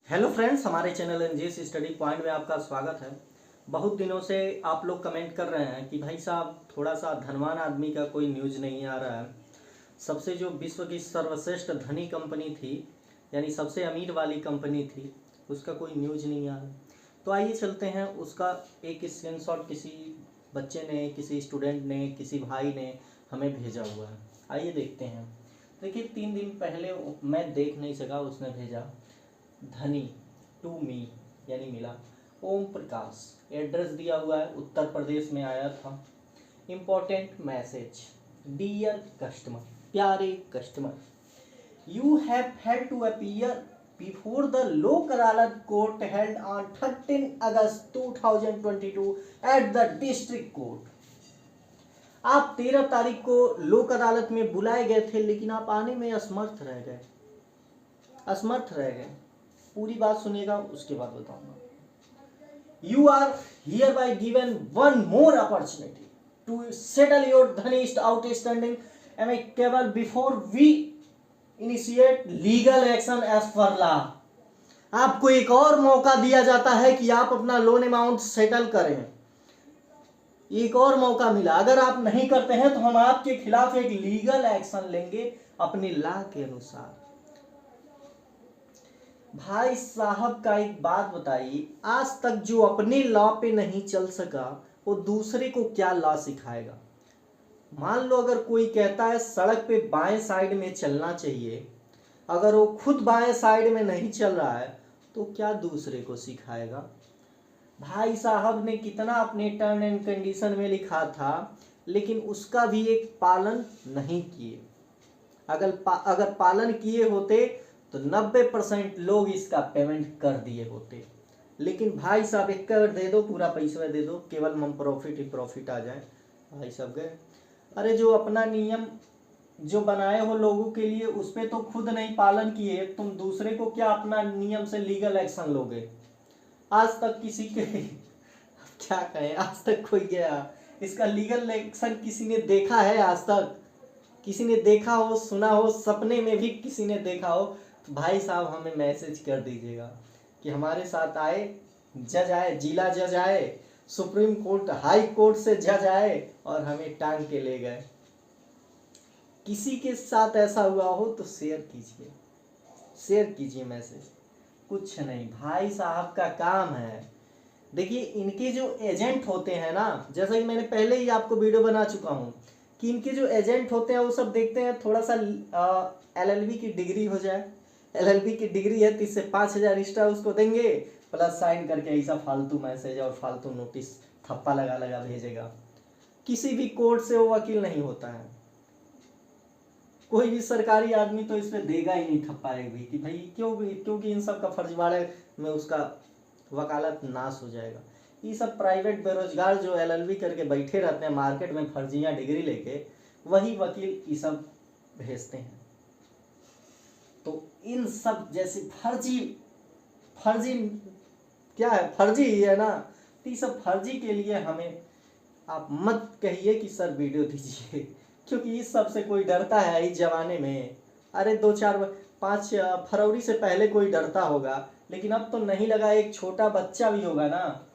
Hello friends, हमारे channel NGS study point में आपका स्वागत है। बहुत दिनों से आप लोग कमेंट कर रहे हैं कि भाई साहब थोड़ा सा धनवान आदमी का कोई न्यूज़ नहीं आ रहा है। सबसे जो विश्व की सर्वश्रेष्ठ धनी कंपनी थी, यानी सबसे अमीर वाली कंपनी थी, उसका कोई न्यूज़ नहीं आ रहा। तो आइए चलते हैं, उसका एक स्क्रीनशॉट किसी बच्चे ने, किसी स्टूडेंट ने, किसी भाई ने हमें भेजा हुआ है। आइए देखते हैं। देखिए, 3 दिन पहले मैं देख नहीं सका, उसने भेजा धनी टू मी यानी मिला ओम प्रकाश। एड्रेस दिया हुआ है, उत्तर प्रदेश में आया था। इम्पोर्टेंट मैसेज, डियर कस्टमर, प्यारे customer, you have had to appear before the Lok Adalat court held on 13 August 2022 at the district court. आप 13 तारीख को लोक अदालत में बुलाए गए थे, लेकिन आप आने में असमर्थ रह गए। पूरी बात सुनिएगा, उसके बाद बताऊंगा। You are here by given one more opportunity to settle your dentist outstanding amicable before we initiate legal action as per law. आपको एक और मौका दिया जाता है कि आप अपना लोन अमाउंट सेटल करें। एक और मौका मिला, अगर आप नहीं करते हैं तो हम आपके खिलाफ एक लीगल एक्शन लेंगे अपनी लॉ के अनुसार। भाई साहब का एक बात बताइए, आज तक जो अपने लॉ पे नहीं चल सका वो दूसरे को क्या लॉ सिखाएगा। मान लो अगर कोई कहता है सड़क पे बाएं साइड में चलना चाहिए, अगर वो खुद बाएं साइड में नहीं चल रहा है तो क्या दूसरे को सिखाएगा। भाई साहब ने कितना अपने टर्म एंड कंडीशन में लिखा था, लेकिन उसका भी एक पालन नहीं किए। अगर पालन किए होते तो 90% लोग इसका पेमेंट कर दिए होते। लेकिन भाई साहब एक कर दे दो, पूरा पैसा दे दो, केवल हम प्रॉफिट ही प्रॉफिट आ जाए। भाई साहब गए। अरे जो अपना नियम जो बनाए हो लोगों के लिए, उस पर तो खुद नहीं पालन किए, तुम दूसरे को क्या अपना नियम से लीगल एक्शन लोगे। आज तक किसी के क्या कहें, आज तक कोई गया इसका लीगल एक्शन किसी ने देखा है? आज तक किसी ने देखा हो, सुना हो, सपने में भी किसी ने देखा हो तो भाई साहब हमें मैसेज कर दीजिएगा कि हमारे साथ आए, जज आए, जिला जज आए, सुप्रीम कोर्ट, हाई कोर्ट से जज आए और हमें टांग के ले गए। किसी के साथ ऐसा हुआ हो तो शेयर कीजिए मैसेज। कुछ नहीं, भाई साहब का काम है। देखिए, इनके जो एजेंट होते हैं ना, जैसा कि मैंने पहले ही आपको वीडियो बना चुका हूं कि इनके जो एजेंट होते हैं वो सब देखते हैं थोड़ा सा LLB की डिग्री हो जाए। LLB की डिग्री है तो इससे 5,000 एक्स्ट्रा उसको देंगे, प्लस साइन करके ऐसा फालतू मैसेज और फालतू नोटिस थप्पा लगा भेजेगा। किसी भी कोर्ट से वो वकील नहीं होता है। कोई भी सरकारी आदमी तो इस पे देगा ही नहीं थप्पा एक भी कि भाई क्योंकि इन सब का फर्जीवाड़े में उसका वकालत नाश हो जाएगा। ये सब प्राइवेट बेरोजगार जो LLB करके बैठे रहते हैं मार्केट में फर्जियां डिग्री लेके, वही वकील ये सब भेजते हैं। तो इन सब जैसे फर्जी क्या है, फर्जी ही है ना। तो ये सब फर्जी के लिए हमें आप मत कहिए कि सर वीडियो दीजिए, क्योंकि इस सब से कोई डरता है इस जमाने में। अरे 2-4-5 फरवरी से पहले कोई डरता होगा, लेकिन अब तो नहीं लगा। एक छोटा बच्चा भी होगा ना,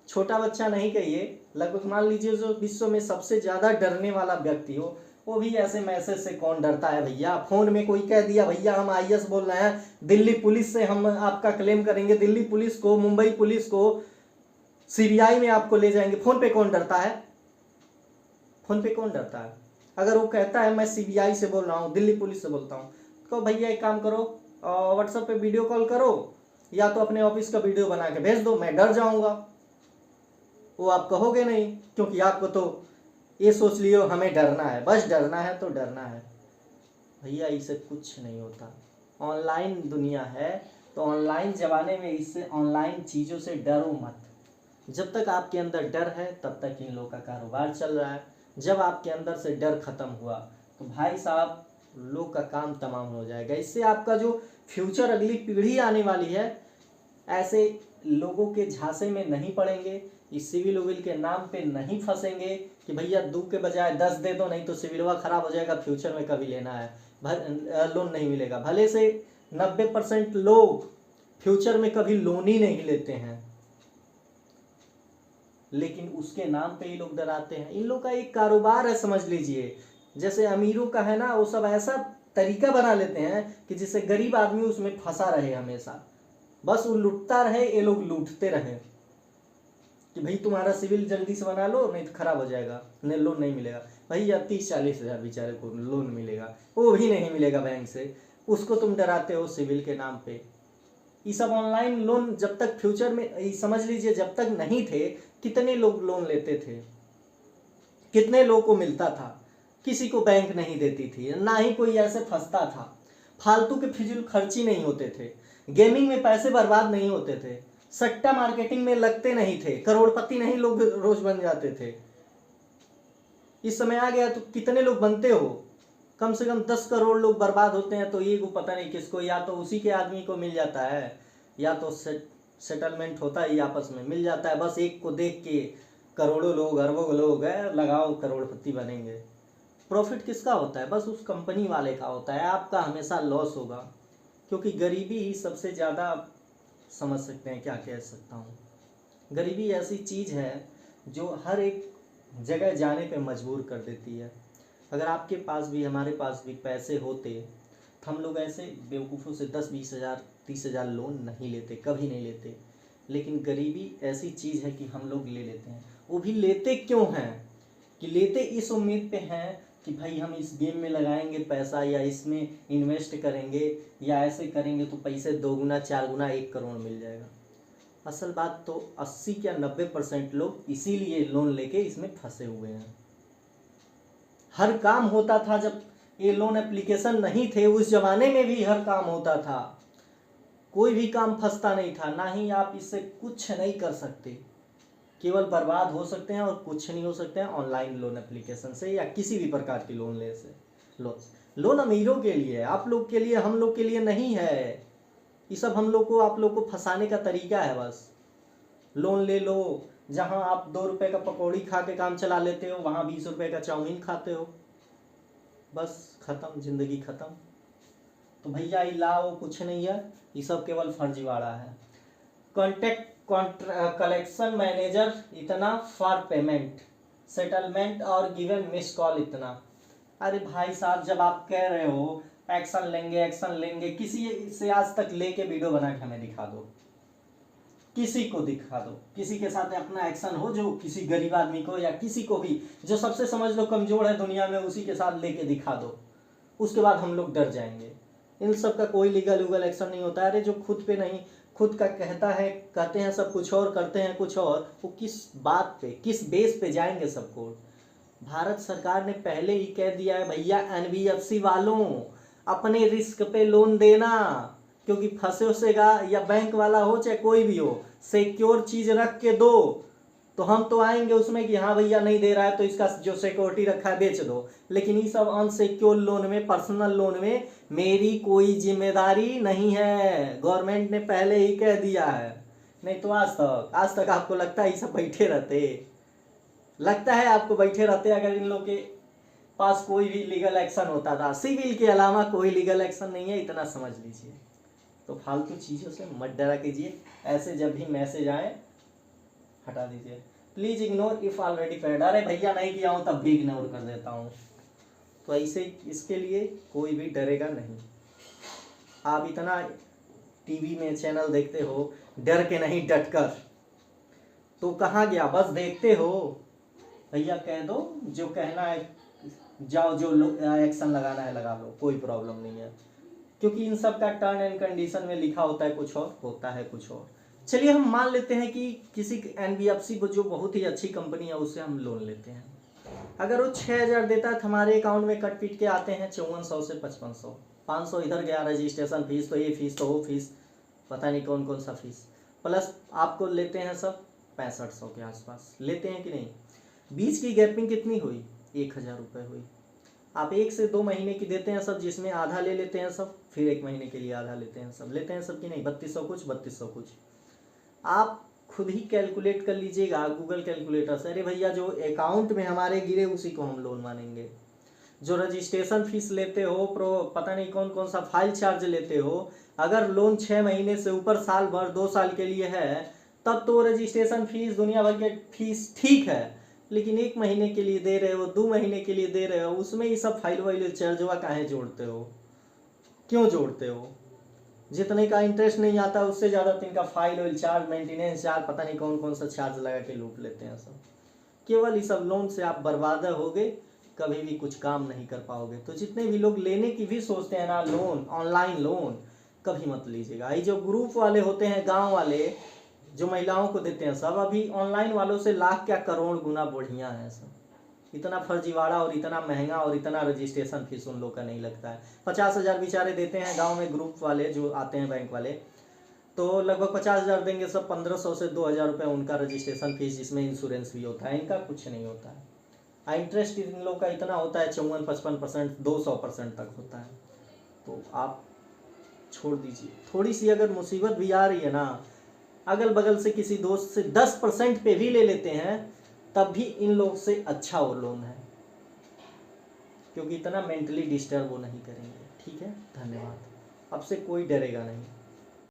छोटा बच्चा नहीं कहिए, लगभग मान लीजिए जो विश्व में सबसे ज्यादा डरने वाला व्यक्ति हो, वो भी ऐसे मैसेज से कौन डरता है भैया। फोन में कोई कह दिया भैया हम IAS बोल रहे हैं, दिल्ली पुलिस से हम आपका क्लेम करेंगे, दिल्ली पुलिस को, मुंबई पुलिस को, CBI में आपको ले जाएंगे। फोन पे कौन डरता है? अगर वो कहता है मैं CBI से बोल रहा हूँ, दिल्ली पुलिस से बोलता हूँ, तो भैया एक काम करो, व्हाट्सएप पे वीडियो कॉल करो या तो अपने ऑफिस का वीडियो बना के भेज दो, मैं डर जाऊंगा। वो आप कहोगे नहीं, क्योंकि आपको तो ये सोच लियो हमें डरना है, बस डरना है तो डरना है। भैया इससे कुछ नहीं होता। ऑनलाइन दुनिया है तो ऑनलाइन जमाने में इससे, ऑनलाइन चीज़ों से डरो मत। जब तक आपके अंदर डर है तब तक इन लोगों का कारोबार चल रहा है। जब आपके अंदर से डर खत्म हुआ तो भाई साहब लोग का काम तमाम हो जाएगा। इससे आपका जो फ्यूचर, अगली पीढ़ी आने वाली है, ऐसे लोगों के झांसे में नहीं पड़ेंगे, इस सिविल उविल के नाम पे नहीं फंसेंगे कि भैया 2 के बजाय 10 दे दो, नहीं तो सिविलवा खराब हो जाएगा, फ्यूचर में कभी लेना है लोन नहीं मिलेगा। भले से 90% लोग फ्यूचर में कभी लोन ही नहीं लेते हैं, लेकिन उसके नाम पे ही लोग डराते हैं। इन लोग का एक कारोबार है, समझ लीजिए। जैसे अमीरों का है ना, वो सब ऐसा तरीका बना लेते हैं कि जिससे गरीब आदमी उसमें फंसा रहे हमेशा, बस वो लूटता रहे, ये लोग लूटते रहे कि भाई तुम्हारा सिविल जल्दी से बना लो नहीं तो खराब हो जाएगा, नहीं लोन नहीं मिलेगा। भैया 30-40 हज़ार बेचारे को लोन मिलेगा, वो भी नहीं मिलेगा बैंक से, उसको तुम डराते हो सिविल के नाम पे। ये सब ऑनलाइन लोन जब तक फ्यूचर में, समझ लीजिए जब तक नहीं थे, कितने लोग लोन लेते थे, कितने लोगों को मिलता था, किसी को बैंक नहीं देती थी, ना ही कोई ऐसे फंसता था, फालतू के फिजूल खर्ची नहीं होते थे, गेमिंग में पैसे बर्बाद नहीं होते थे, सट्टा मार्केटिंग में लगते नहीं थे, करोड़पति नहीं लोग रोज बन जाते थे। इस समय आ गया तो कितने लोग बनते हो, कम से कम 10 करोड़ लोग बर्बाद होते हैं, तो ये को पता नहीं किसको, या तो उसी के आदमी को मिल जाता है, या तो सेटलमेंट होता है आपस में मिल जाता है, बस एक को देख के करोड़ों लोग अरबों लोग है लगाओ करोड़पति बनेंगे। प्रॉफिट किसका होता है? बस उस कंपनी वाले का होता है, आपका हमेशा लॉस होगा, क्योंकि गरीबी ही सबसे ज़्यादा, समझ सकते हैं क्या कह सकता हूँ, गरीबी ऐसी चीज़ है जो हर एक जगह जाने पे मजबूर कर देती है। अगर आपके पास भी हमारे पास भी पैसे होते तो हम लोग ऐसे बेवकूफ़ों से 10-20 हज़ार 30 हज़ार लोन नहीं लेते, कभी नहीं लेते। लेकिन गरीबी ऐसी चीज़ है कि हम लोग ले लेते हैं। वो भी लेते क्यों हैं? कि लेते इस उम्मीद पे हैं कि भाई हम इस गेम में लगाएंगे पैसा, या इसमें इन्वेस्ट करेंगे, या ऐसे करेंगे तो पैसे 2 गुना 4 गुना 1 करोड़ मिल जाएगा। असल बात तो 80 या 90% लोग इसीलिए लोन लेके इसमें फंसे हुए हैं। हर काम होता था जब ये लोन एप्लीकेशन नहीं थे, उस जमाने में भी हर काम होता था, कोई भी काम फंसता नहीं था। ना ही आप इससे कुछ नहीं कर सकते, केवल बर्बाद हो सकते हैं और कुछ नहीं हो सकते हैं ऑनलाइन लोन एप्लीकेशन से या किसी भी प्रकार की लोन ले से। लोन अमीरों के लिए है, आप लोग के लिए, हम लोग के लिए नहीं है। ये सब हम लोग को, आप लोग को फंसाने का तरीका है बस। लोन ले लो, जहां आप 2 रुपए का पकौड़ी खा के काम चला लेते हो, वहां 20 रुपए का चाउमीन खाते हो, बस खत्म, जिंदगी खत्म। तो भैया ये लाओ कुछ नहीं है, ये सब केवल फर्जीवाड़ा है। कॉन्टेक्ट कलेक्शन मैनेजर इतना फॉर पेमेंट सेटलमेंट और गिवन मिस कॉल इतना। अरे भाई साहब, जब आप कह रहे हो एक्शन लेंगे एक्शन लेंगे, किसी से आज तक लेके वीडियो बना के हमें दिखा दो, किसी को दिखा दो, किसी के साथ अपना एक्शन हो जो किसी गरीब आदमी को या किसी को भी जो सबसे समझ लो कमजोर है दुनिया में, उसी के साथ लेके दिखा दो, उसके बाद हम लोग डर जाएंगे। इन सब का कोई लीगल उगल एक्शन नहीं होता है। अरे जो खुद पे नहीं, खुद का कहता है, कहते हैं सब कुछ और करते हैं कुछ और, वो किस बात पे, किस बेस पे जाएंगे सब कोर्ट? भारत सरकार ने पहले ही कह दिया है भैया, एनबीएफसी वालों अपने रिस्क पे लोन देना, क्योंकि फंसे उसेगा, या बैंक वाला हो चाहे कोई भी हो, सिक्योर चीज रख के दो, तो हम तो आएंगे उसमें कि हाँ भैया नहीं दे रहा है तो इसका जो सिक्योरिटी रखा है बेच दो। लेकिन ये सब अनसिक्योर लोन में, पर्सनल लोन में मेरी कोई जिम्मेदारी नहीं है, गवर्नमेंट ने पहले ही कह दिया है। नहीं तो आज तक आपको लगता है ये सब बैठे रहते, लगता है आपको बैठे रहते अगर इन लोग के पास कोई भी लीगल एक्शन होता था। सिविल के अलावा कोई लीगल एक्शन नहीं है, इतना समझ लीजिए। तो फालतू चीज़ों से मत डरा कीजिए, ऐसे जब भी मैसेज आए हटा दीजिए। Please ignore if already paid. अरे भैया नहीं किया हूँ तब भी इग्नोर कर देता हूँ, तो ऐसे इसके लिए कोई भी डरेगा नहीं। आप इतना टीवी में चैनल देखते हो, डर के नहीं डट कर, तो कहाँ गया, बस देखते हो। भैया कह दो जो कहना है, जाओ जो एक्शन लगाना है लगा लो, कोई प्रॉब्लम नहीं है, क्योंकि इन सब का टर्म एंड कंडीशन में लिखा होता है कुछ और, होता है कुछ और। चलिए हम मान लेते हैं कि किसी एनबीएफसी को, जो बहुत ही अच्छी कंपनी है, उससे हम लोन लेते हैं। अगर वो 6,000 देता है, हमारे अकाउंट में कट पीट के आते हैं 5400 से 5500, 500 इधर गया रजिस्ट्रेशन फीस, तो ये फीस तो वो फीस, पता नहीं कौन कौन सा फीस, प्लस आपको लेते हैं सब 6500 के आसपास लेते हैं कि नहीं। बीच की गैपिंग कितनी हुई? 1000 रुपये हुई। आप 1 से 2 महीने की देते हैं सब, जिसमें आधा ले लेते हैं सब, फिर 1 महीने के लिए आधा लेते हैं सब, लेते हैं सब कि नहीं, 3200 कुछ 3200 कुछ। आप खुद ही कैलकुलेट कर लीजिएगा गूगल कैलकुलेटर से। अरे भैया जो अकाउंट में हमारे गिरे उसी को हम लोन मानेंगे। जो रजिस्ट्रेशन फीस लेते हो, पता नहीं कौन कौन सा फाइल चार्ज लेते हो, अगर लोन 6 महीने से ऊपर, साल भर, 2 साल के लिए है, तब तो रजिस्ट्रेशन फीस दुनिया भर के फीस ठीक है, लेकिन 1 महीने के लिए दे रहे हो, 2 महीने के लिए दे रहे हो, उसमें ये सब फाइल वाइल चार्जवा काहे जोड़ते हो, क्यों जोड़ते हो? जितने का इंटरेस्ट नहीं आता उससे ज़्यादा तो इनका file while charge, maintenance charge, पता नहीं कौन कौन सा चार्ज लगा के लूट लेते हैं सब। केवल ये सब लोन से आप बर्बाद होगे, कभी भी कुछ काम नहीं कर पाओगे। तो जितने भी लोग लेने की भी सोचते हैं ना लोन, ऑनलाइन लोन, कभी मत लीजिएगा। ये जो ग्रुप वाले होते हैं, गांव वाले जो महिलाओं को देते हैं, सब अभी ऑनलाइन वालों से लाख क्या करोड़ गुना बढ़िया है सब। इतना फर्जीवाड़ा और इतना महंगा और इतना रजिस्ट्रेशन फीस उन लोग का नहीं लगता है। 50,000 बेचारे देते हैं गांव में, ग्रुप वाले जो आते हैं बैंक वाले, तो लगभग 50,000 देंगे सब। 1,500 से 2,000 रुपये उनका रजिस्ट्रेशन फीस, जिसमें इंश्योरेंस भी होता है, इनका कुछ नहीं होता है। इंटरेस्ट इन लोग का इतना होता है 54-55%, 200% तक होता है। तो आप छोड़ दीजिए। थोड़ी सी अगर मुसीबत भी आ रही है ना, अगल बगल से किसी दोस्त से 10% पे भी ले लेते हैं, तब भी इन लोग से अच्छा वो लोन है, क्योंकि इतना मेंटली डिस्टर्ब वो नहीं करेंगे। ठीक है, धन्यवाद। अब से कोई डरेगा नहीं।